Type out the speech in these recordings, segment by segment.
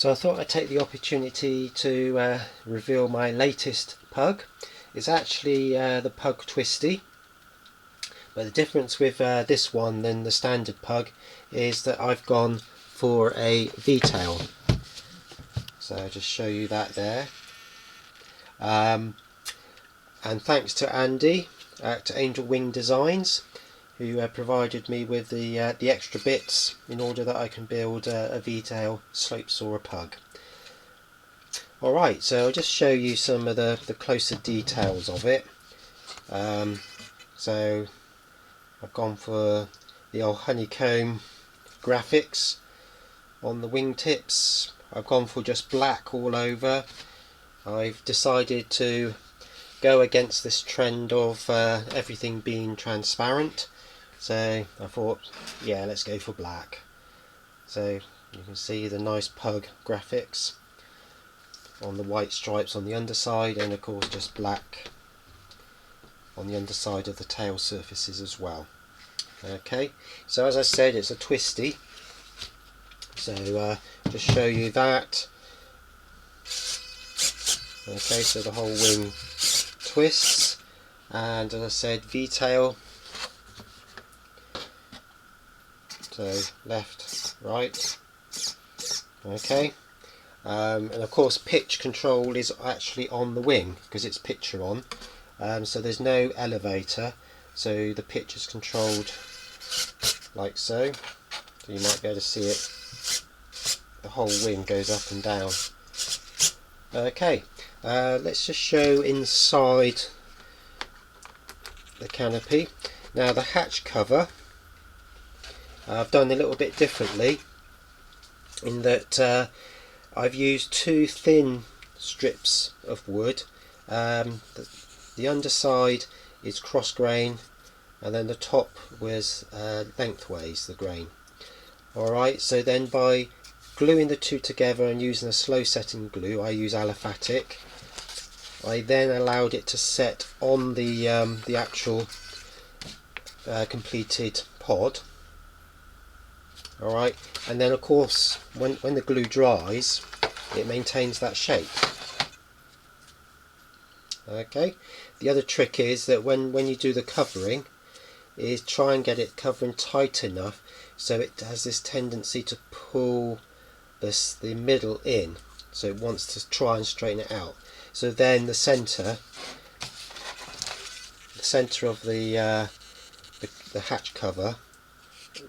So I thought I'd take the opportunity to reveal my latest pug. It's actually the Pug Twisty, but the difference with this one than the standard pug is that I've gone for a V-tail. So I'll just show you that there. And thanks to Andy at Angelwing Designs, who provided me with the extra bits in order that I can build a V-tail slope Soarer pug. Alright, so I'll just show you some of the closer details of it. So I've gone for the old honeycomb graphics on the wingtips. I've gone for just black all over. I've decided to go against this trend of everything being transparent, so I thought, yeah, let's go for black. So you can see the nice pug graphics on the white stripes on the underside, and of course just black on the underside of the tail surfaces as well. Okay, so as I said, it's a twisty, so just show you that. Okay, so the whole wing twists, and as I said, V-tail, so left, right. Okay, and of course pitch control is actually on the wing because it's Pitcheron, so there's no elevator, so the pitch is controlled like so. So you might be able to see it, the whole wing goes up and down. Okay, let's just show inside the canopy. Now the hatch cover I've done a little bit differently in that I've used two thin strips of wood. The underside is cross grain, and then the top was lengthways the grain. Alright, so then by gluing the two together and using a slow setting glue, I use aliphatic, I then allowed it to set on the actual completed pod. Alright, and then of course when the glue dries, it maintains that shape. Okay, the other trick is that when you do the covering, is try and get it covering tight enough so it has this tendency to pull the middle in, so it wants to try and straighten it out. So then the centre of the hatch cover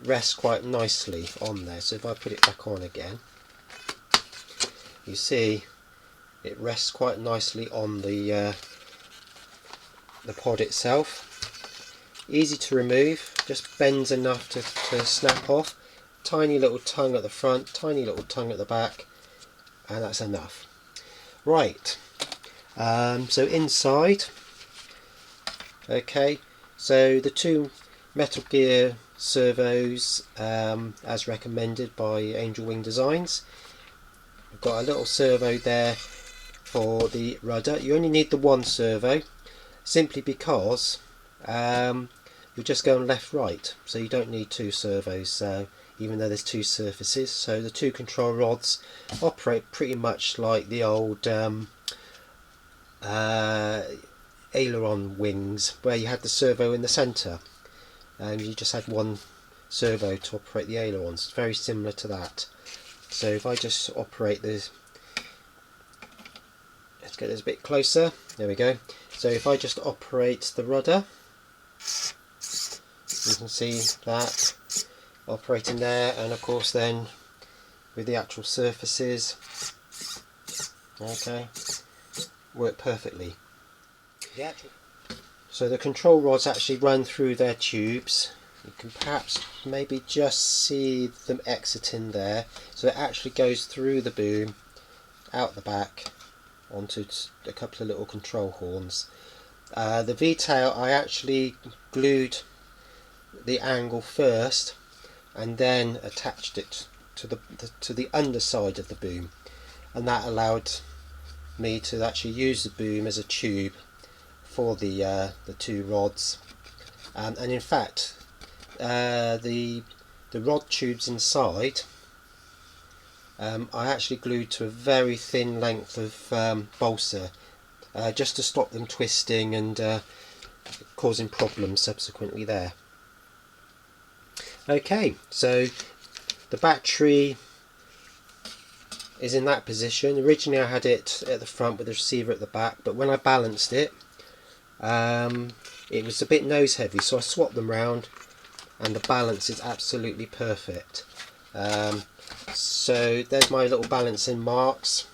rests quite nicely on there. So if I put it back on again, you see it rests quite nicely on the pod itself. Easy to remove, just bends enough to snap off. Tiny little tongue at the front, tiny little tongue at the back, and that's enough. Right, so inside, okay, so the two Metal Gear servos as recommended by Angelwing Designs. I've got a little servo there for the rudder. You only need the one servo simply because you're just going left right, so you don't need two servos, even though there's two surfaces. So the two control rods operate pretty much like the old aileron wings, where you had the servo in the centre and you just had one servo to operate the ailerons. It's very similar to that. So if I just operate this, let's get this a bit closer, there we go. So if I just operate the rudder, you can see that operating there, and of course then with the actual surfaces, okay, work perfectly. So the control rods actually run through their tubes. You can perhaps maybe just see them exiting there. So it actually goes through the boom, out the back, onto a couple of little control horns. The V-tail, I actually glued the angle first and then attached it to the underside of the boom, and that allowed me to actually use the boom as a tube for the two rods, and in fact the rod tubes inside I actually glued to a very thin length of balsa just to stop them twisting and causing problems subsequently there. Okay, so the battery is in that position. Originally I had it at the front with the receiver at the back, but when I balanced it, it was a bit nose heavy, so I swapped them round and the balance is absolutely perfect. So there's my little balancing marks.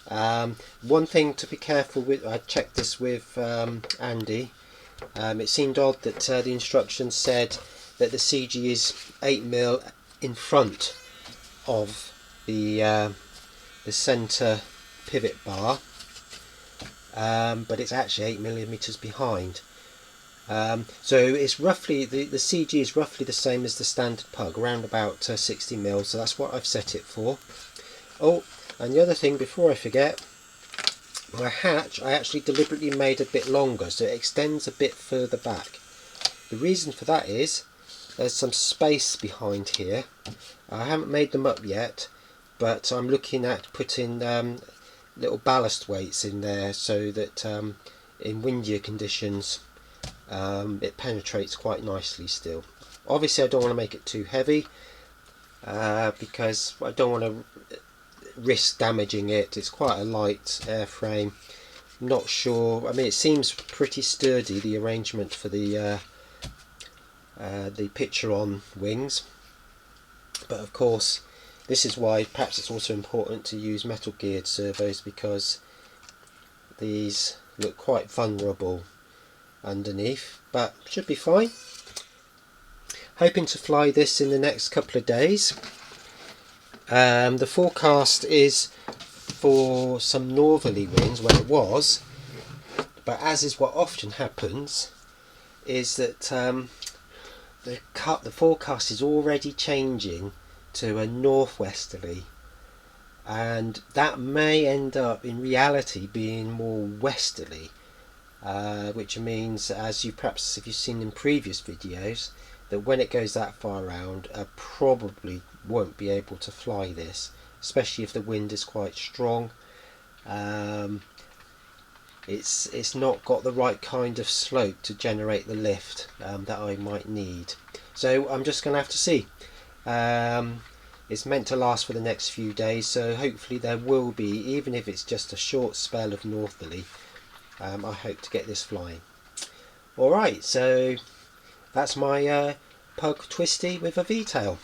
One thing to be careful with, I checked this with Andy. It seemed odd that the instructions said that the CG is 8mm in front of the centre pivot bar, but it's actually 8mm behind. So it's roughly the CG is roughly the same as the standard Pug, around about 60mm. So that's what I've set it for. Oh, and the other thing before I forget, my hatch I actually deliberately made a bit longer, so it extends a bit further back. The reason for that is there's some space behind here. I haven't made them up yet, but I'm looking at putting little ballast weights in there so that in windier conditions it penetrates quite nicely still. Obviously I don't want to make it too heavy because I don't want to risk damaging it. It's quite a light airframe. I'm not sure, I mean it seems pretty sturdy, the arrangement for the Pitcheron wings, but of course this is why perhaps it's also important to use metal geared servos, because these look quite vulnerable underneath, but should be fine. Hoping to fly this in the next couple of days. The forecast is for some northerly winds, well it was, but as is what often happens, is that the forecast is already changing to a northwesterly, and that may end up in reality being more westerly, which means, as you perhaps if you've seen in previous videos, that when it goes that far around I probably won't be able to fly this, especially if the wind is quite strong. It's not got the right kind of slope to generate the lift that I might need, so I'm just going to have to see. It's meant to last for the next few days, so hopefully there will be, even if it's just a short spell of northerly, I hope to get this flying. Alright, so that's my Pug Twisty with a V-tail.